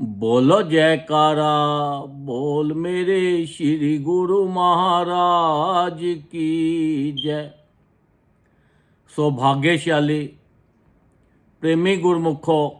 बोलो जयकारा, बोल मेरे श्री गुरु महाराज की जय। सौभाग्यशाली प्रेमी गुरुमुखों,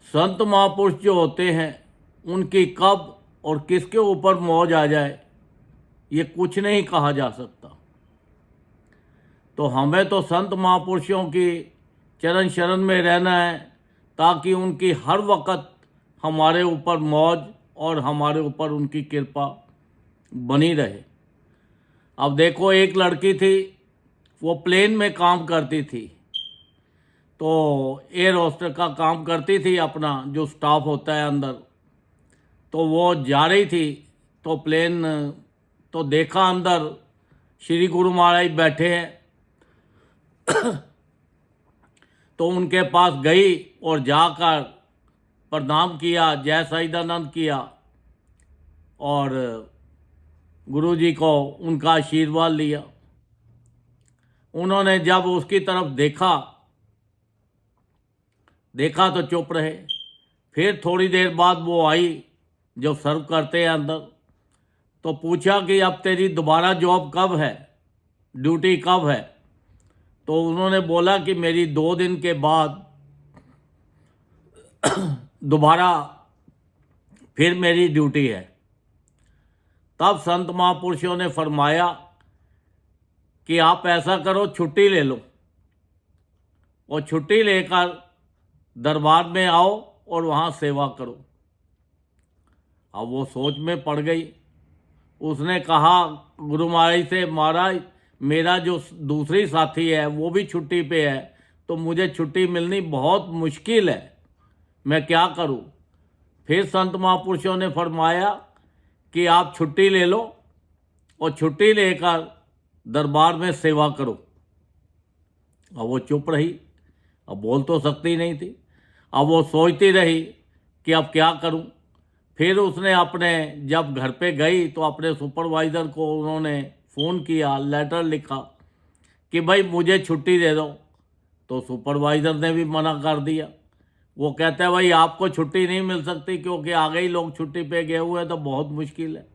संत महापुरुष जो होते हैं उनकी कब और किसके ऊपर मौज आ जाए ये कुछ नहीं कहा जा सकता। तो हमें तो संत महापुरुषों की चरण शरण में रहना है ताकि उनकी हर वक्त हमारे ऊपर मौज और हमारे ऊपर उनकी कृपा बनी रहे। अब देखो, एक लड़की थी, वो प्लेन में काम करती थी, तो एयर होस्टर का काम करती थी, अपना जो स्टाफ होता है अंदर। तो वो जा रही थी तो प्लेन, तो देखा अंदर श्री गुरु महाराज बैठे हैं। तो उनके पास गई और जाकर प्रणाम किया, जय सच्चिदानंद किया और गुरुजी को उनका आशीर्वाद लिया। उन्होंने जब उसकी तरफ देखा तो चुप रहे। फिर थोड़ी देर बाद वो आई, जो सर्व करते हैं अंदर, तो पूछा कि अब तेरी दोबारा जॉब कब है, ड्यूटी कब है। तो उन्होंने बोला कि मेरी 2 दिन के बाद दोबारा फिर मेरी ड्यूटी है। तब संत महापुरुषों ने फरमाया कि आप ऐसा करो, छुट्टी ले लो और छुट्टी लेकर दरबार में आओ और वहाँ सेवा करो। अब वो सोच में पड़ गई। उसने कहा गुरु महाराज से, महाराज मेरा जो दूसरी साथी है वो भी छुट्टी पे है, तो मुझे छुट्टी मिलनी बहुत मुश्किल है, मैं क्या करूं। फिर संत महापुरुषों ने फरमाया कि आप छुट्टी ले लो और छुट्टी लेकर दरबार में सेवा करो। अब वो चुप रही, अब बोल तो सकती नहीं थी। अब वो सोचती रही कि अब क्या करूं। फिर उसने जब घर पे गई तो अपने सुपरवाइज़र को उन्होंने फ़ोन किया, लेटर लिखा कि भाई मुझे छुट्टी दे दो। तो सुपरवाइज़र ने भी मना कर दिया। वो कहता है भाई आपको छुट्टी नहीं मिल सकती, क्योंकि आगे ही लोग छुट्टी पे गए हुए हैं, तो बहुत मुश्किल है।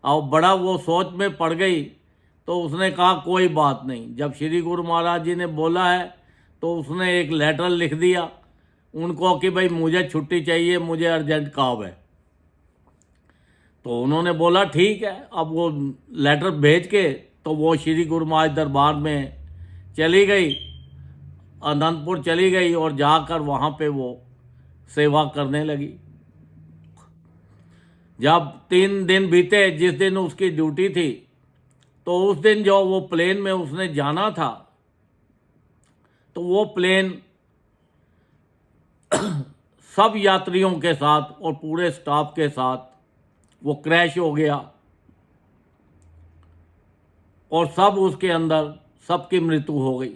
अब बड़ा वो सोच में पड़ गई। तो उसने कहा कोई बात नहीं, जब श्री गुरु महाराज जी ने बोला है तो उसने एक लेटर लिख दिया उनको कि भाई मुझे छुट्टी चाहिए, मुझे अर्जेंट काम है। तो उन्होंने बोला ठीक है। अब वो लेटर भेज के तो वो श्री गुरु महाराज दरबार में चली गई, अनंतपुर चली गई और जाकर वहाँ पे वो सेवा करने लगी। जब 3 दिन बीते, जिस दिन उसकी ड्यूटी थी, तो उस दिन जो वो प्लेन में उसने जाना था, तो वो प्लेन सब यात्रियों के साथ और पूरे स्टाफ के साथ वो क्रैश हो गया और सब उसके अंदर सबकी मृत्यु हो गई।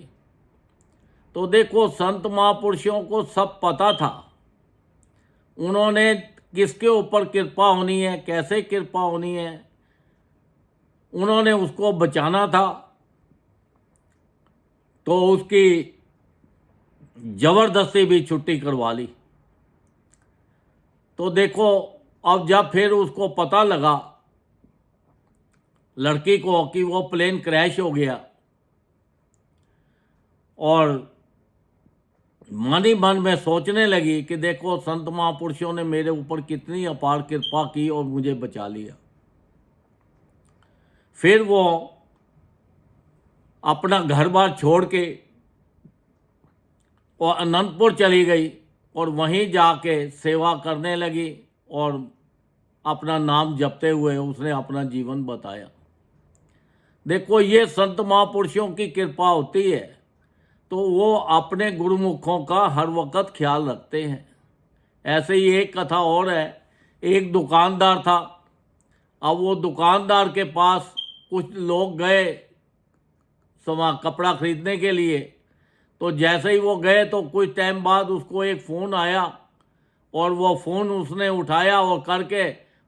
तो देखो, संत महापुरुषों को सब पता था, उन्होंने किसके ऊपर कृपा होनी है, कैसे कृपा होनी है, उन्होंने उसको बचाना था। तो उसकी ज़बरदस्ती भी छुट्टी करवा ली। तो देखो, अब जब फिर उसको पता लगा लड़की को कि वो प्लेन क्रैश हो गया, और मन ही मन में सोचने लगी कि देखो संत महापुरुषों ने मेरे ऊपर कितनी अपार कृपा की और मुझे बचा लिया। फिर वो अपना घर बार छोड़ के और अनंतपुर चली गई और वहीं जाके सेवा करने लगी और अपना नाम जपते हुए उसने अपना जीवन बताया। देखो, ये संत महापुरुषों की कृपा होती है, तो वो अपने गुरुमुखों का हर वक्त ख्याल रखते हैं। ऐसे ही एक कथा और है। एक दुकानदार था। अब वो दुकानदार के पास कुछ लोग गए कपड़ा खरीदने के लिए। तो जैसे ही वो गए तो कुछ टाइम बाद उसको एक फ़ोन आया और वो फ़ोन उसने उठाया और करके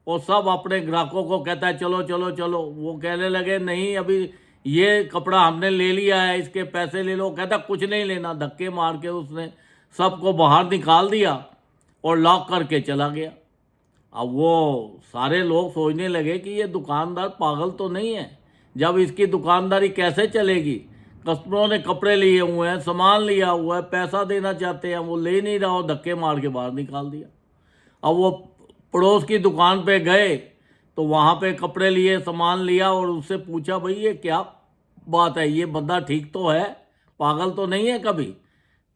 वो सब अपने ग्राहकों को कहता है चलो चलो चलो। वो कहने लगे नहीं, अभी ये कपड़ा हमने ले लिया है, इसके पैसे ले लो। कहता कुछ नहीं लेना। धक्के मार के उसने सबको बाहर निकाल दिया और लॉक करके चला गया। अब वो सारे लोग सोचने लगे कि ये दुकानदार पागल तो नहीं है, जब इसकी दुकानदारी कैसे चलेगी। कस्टमरों ने कपड़े लिए हुए हैं, सामान लिया हुआ है, पैसा देना चाहते हैं, वो ले नहीं रहा हो, धक्के मार के बाहर निकाल दिया। अब वो पड़ोस की दुकान पे गए तो वहाँ पे कपड़े लिए, सामान लिया और उससे पूछा, भाई ये क्या बात है, ये बंदा ठीक तो है, पागल तो नहीं है कभी।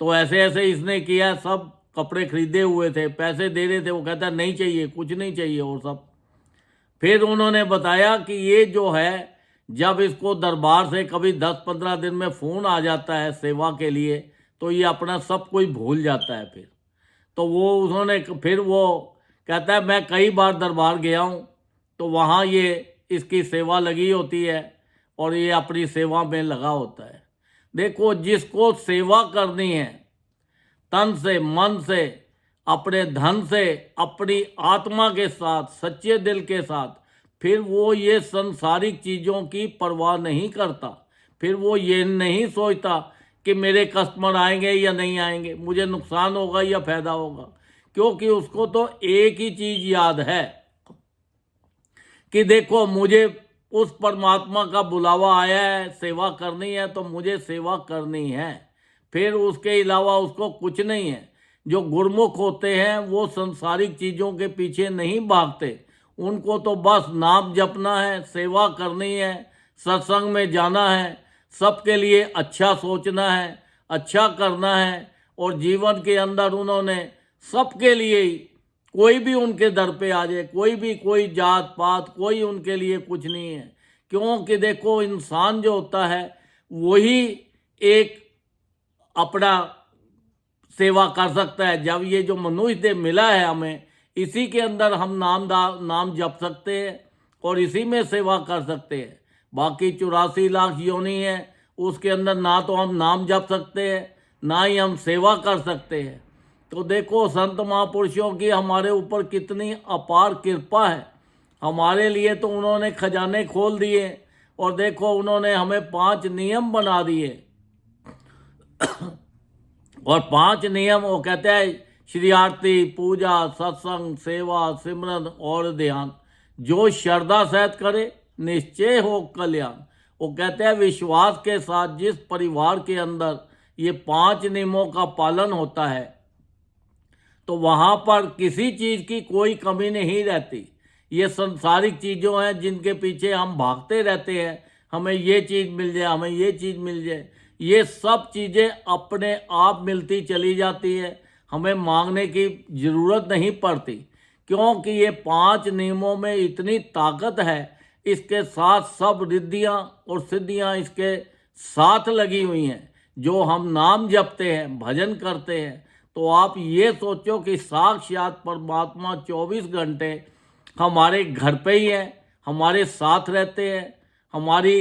तो ऐसे ऐसे इसने किया, सब कपड़े खरीदे हुए थे, पैसे दे रहे थे, वो कहता नहीं चाहिए, कुछ नहीं चाहिए और सब। फिर उन्होंने बताया कि ये जो है, जब इसको दरबार से कभी 10-15 दिन में फ़ोन आ जाता है सेवा के लिए, तो ये अपना सब कुछ भूल जाता है। फिर तो फिर वो कहता है मैं कई बार दरबार गया हूँ, तो वहाँ ये इसकी सेवा लगी होती है और ये अपनी सेवा में लगा होता है। देखो, जिसको सेवा करनी है तन से, मन से, अपने धन से, अपनी आत्मा के साथ, सच्चे दिल के साथ, फिर वो ये संसारिक चीज़ों की परवाह नहीं करता। फिर वो ये नहीं सोचता कि मेरे कस्टमर आएंगे या नहीं आएंगे, मुझे नुकसान होगा या फायदा होगा, क्योंकि उसको तो एक ही चीज़ याद है कि देखो मुझे उस परमात्मा का बुलावा आया है, सेवा करनी है तो मुझे सेवा करनी है। फिर उसके अलावा उसको कुछ नहीं है। जो गुरमुख होते हैं वो संसारिक चीज़ों के पीछे नहीं भागते, उनको तो बस नाम जपना है, सेवा करनी है, सत्संग में जाना है, सबके लिए अच्छा सोचना है, अच्छा करना है। और जीवन के अंदर उन्होंने सबके लिए ही, कोई भी उनके दर पे आ जाए, कोई जात पात, कोई उनके लिए कुछ नहीं है। क्योंकि देखो, इंसान जो होता है वही एक अपना सेवा कर सकता है। जब ये जो मनुष्य देह मिला है हमें, इसी के अंदर हम नाम जप सकते हैं और इसी में सेवा कर सकते हैं। बाकी 84 लाख योनि है, उसके अंदर ना तो हम नाम जप सकते हैं, ना ही हम सेवा कर सकते हैं। तो देखो, संत महापुरुषों की हमारे ऊपर कितनी अपार कृपा है। हमारे लिए तो उन्होंने खजाने खोल दिए और देखो उन्होंने हमें 5 नियम बना दिए। और 5 नियम वो कहते हैं, श्री आरती, पूजा, सत्संग, सेवा, सिमरन और ध्यान, जो श्रद्धा सहित करे निश्चय हो कल्याण। वो कहते हैं विश्वास के साथ जिस परिवार के अंदर ये 5 नियमों का पालन होता है, तो वहाँ पर किसी चीज़ की कोई कमी नहीं रहती। ये संसारिक चीज़ों हैं जिनके पीछे हम भागते रहते हैं, हमें ये चीज़ मिल जाए, हमें ये चीज़ मिल जाए। ये सब चीज़ें अपने आप मिलती चली जाती है, हमें मांगने की ज़रूरत नहीं पड़ती, क्योंकि ये 5 नियमों में इतनी ताकत है। इसके साथ सब रिद्धियाँ और सिद्धियाँ इसके साथ लगी हुई हैं। जो हम नाम जपते हैं, भजन करते हैं, तो आप ये सोचो कि साक्षात परमात्मा 24 घंटे हमारे घर पे ही है, हमारे साथ रहते हैं, हमारी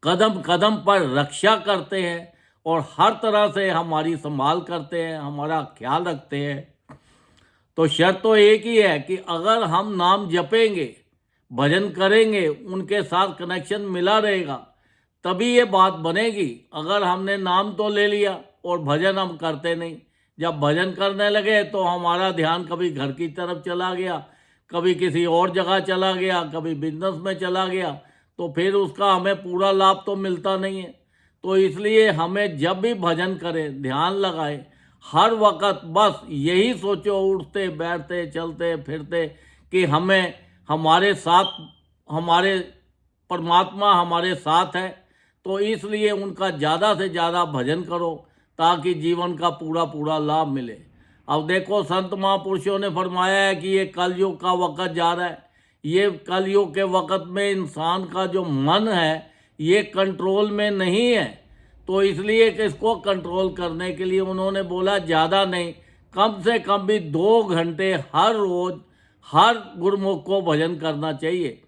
कदम कदम पर रक्षा करते हैं और हर तरह से हमारी संभाल करते हैं, हमारा ख्याल रखते हैं। तो शर्त तो एक ही है कि अगर हम नाम जपेंगे, भजन करेंगे, उनके साथ कनेक्शन मिला रहेगा, तभी ये बात बनेगी। अगर हमने नाम तो ले लिया और भजन हम करते नहीं, जब भजन करने लगे तो हमारा ध्यान कभी घर की तरफ चला गया, कभी किसी और जगह चला गया, कभी बिजनेस में चला गया, तो फिर उसका हमें पूरा लाभ तो मिलता नहीं है। तो इसलिए हमें जब भी भजन करें, ध्यान लगाए, हर वक्त बस यही सोचो, उठते बैठते चलते फिरते, कि हमें हमारे साथ, हमारे परमात्मा हमारे साथ है। तो इसलिए उनका ज़्यादा से ज़्यादा भजन करो ताकि जीवन का पूरा पूरा लाभ मिले। अब देखो, संत महापुरुषों ने फरमाया है कि ये कलयुग का वक़्त जा रहा है। ये कलयुग के वक़्त में इंसान का जो मन है ये कंट्रोल में नहीं है। तो इसलिए कि इसको कंट्रोल करने के लिए उन्होंने बोला ज़्यादा नहीं, कम से कम भी 2 घंटे हर रोज़ हर गुरुमुख को भजन करना चाहिए।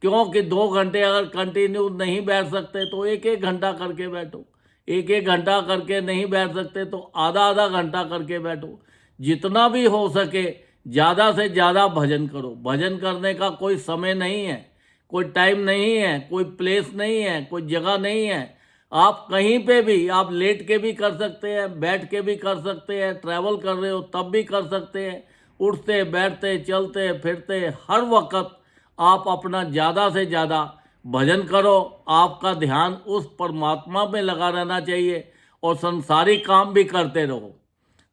क्योंकि 2 घंटे अगर कंटिन्यू नहीं बैठ सकते तो 1-1 घंटा करके बैठो, 1-1 घंटा करके नहीं बैठ सकते तो आधा-आधा घंटा करके बैठो। जितना भी हो सके ज़्यादा से ज़्यादा भजन करो। भजन करने का कोई समय नहीं है, कोई टाइम नहीं है, कोई प्लेस नहीं है, कोई जगह नहीं है। आप कहीं पे भी, आप लेट के भी कर सकते हैं, बैठ के भी कर सकते हैं, ट्रैवल कर रहे हो तब भी कर सकते हैं, उठते बैठते चलते फिरते हर वक्त आप अपना ज़्यादा से ज़्यादा भजन करो। आपका ध्यान उस परमात्मा में लगा रहना चाहिए और संसारी काम भी करते रहो।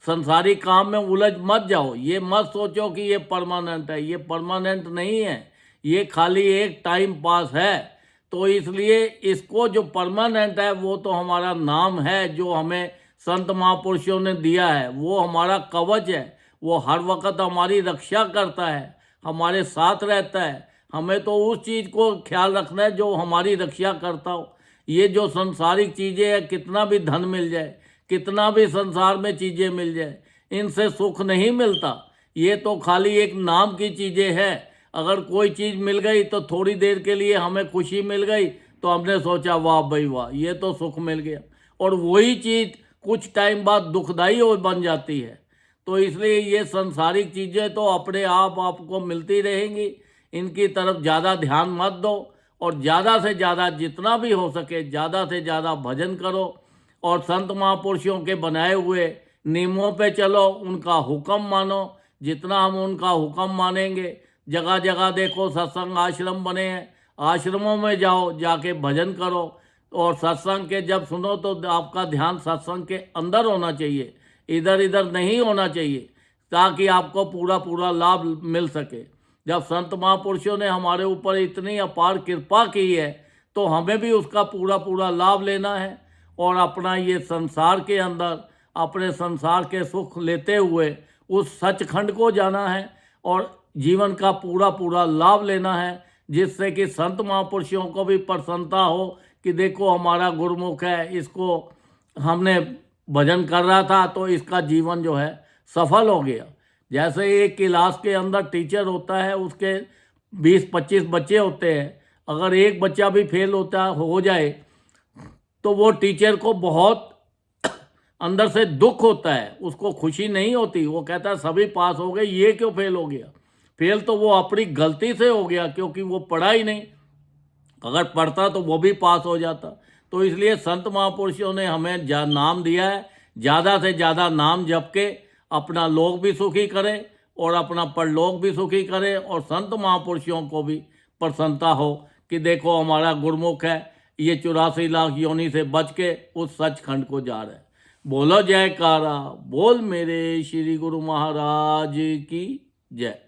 संसारी काम में उलझ मत जाओ। ये मत सोचो कि ये परमानेंट है, ये परमानेंट नहीं है, ये खाली एक टाइम पास है। तो इसलिए इसको जो परमानेंट है वो तो हमारा नाम है, जो हमें संत महापुरुषों ने दिया है। वो हमारा कवच है, वो हर वक्त हमारी रक्षा करता है, हमारे साथ रहता है। हमें तो उस चीज़ को ख्याल रखना है जो हमारी रक्षा करता हो। ये जो संसारिक चीज़ें हैं, कितना भी धन मिल जाए, कितना भी संसार में चीज़ें मिल जाए, इनसे सुख नहीं मिलता। ये तो खाली एक नाम की चीज़ें हैं। अगर कोई चीज़ मिल गई तो थोड़ी देर के लिए हमें खुशी मिल गई तो हमने सोचा वाह भाई वाह, ये तो सुख मिल गया, और वही चीज़ कुछ टाइम बाद दुखदाई हो बन जाती है। तो इसलिए ये संसारिक चीज़ें तो अपने आप आपको मिलती रहेंगी, इनकी तरफ ज़्यादा ध्यान मत दो, और ज़्यादा से ज़्यादा जितना भी हो सके ज़्यादा से ज़्यादा भजन करो, और संत महापुरुषों के बनाए हुए नियमों पे चलो, उनका हुक्म मानो। जितना हम उनका हुक्म मानेंगे, जगह जगह देखो सत्संग आश्रम बने हैं, आश्रमों में जाओ, जाके भजन करो, और सत्संग के जब सुनो तो आपका ध्यान सत्संग के अंदर होना चाहिए, इधर इधर नहीं होना चाहिए, ताकि आपको पूरा पूरा लाभ मिल सके। जब संत महापुरुषों ने हमारे ऊपर इतनी अपार कृपा की है तो हमें भी उसका पूरा पूरा लाभ लेना है, और अपना ये संसार के अंदर अपने संसार के सुख लेते हुए उस सचखंड को जाना है, और जीवन का पूरा पूरा लाभ लेना है, जिससे कि संत महापुरुषों को भी प्रसन्नता हो कि देखो हमारा गुरुमुख है, इसको हमने भजन कर रहा था तो इसका जीवन जो है सफल हो गया। जैसे एक क्लास के अंदर टीचर होता है, उसके 20-25 बच्चे होते हैं, अगर एक बच्चा भी फेल होता हो जाए तो वो टीचर को बहुत अंदर से दुख होता है, उसको खुशी नहीं होती। वो कहता है सभी पास हो गए, ये क्यों फेल हो गया। फेल तो वो अपनी गलती से हो गया, क्योंकि वो पढ़ा ही नहीं, अगर पढ़ता तो वो भी पास हो जाता। तो इसलिए संत महापुरुषों ने हमें नाम दिया है, ज़्यादा से ज़्यादा नाम जप के अपना लोक भी सुखी करें और अपना परलोक भी सुखी करें, और संत महापुरुषों को भी प्रसन्नता हो कि देखो हमारा गुरुमुख है, ये 84 लाख योनि से बच के उस सचखंड को जा रहे हैं। बोलो जयकारा, बोल मेरे श्री गुरु महाराज की जय।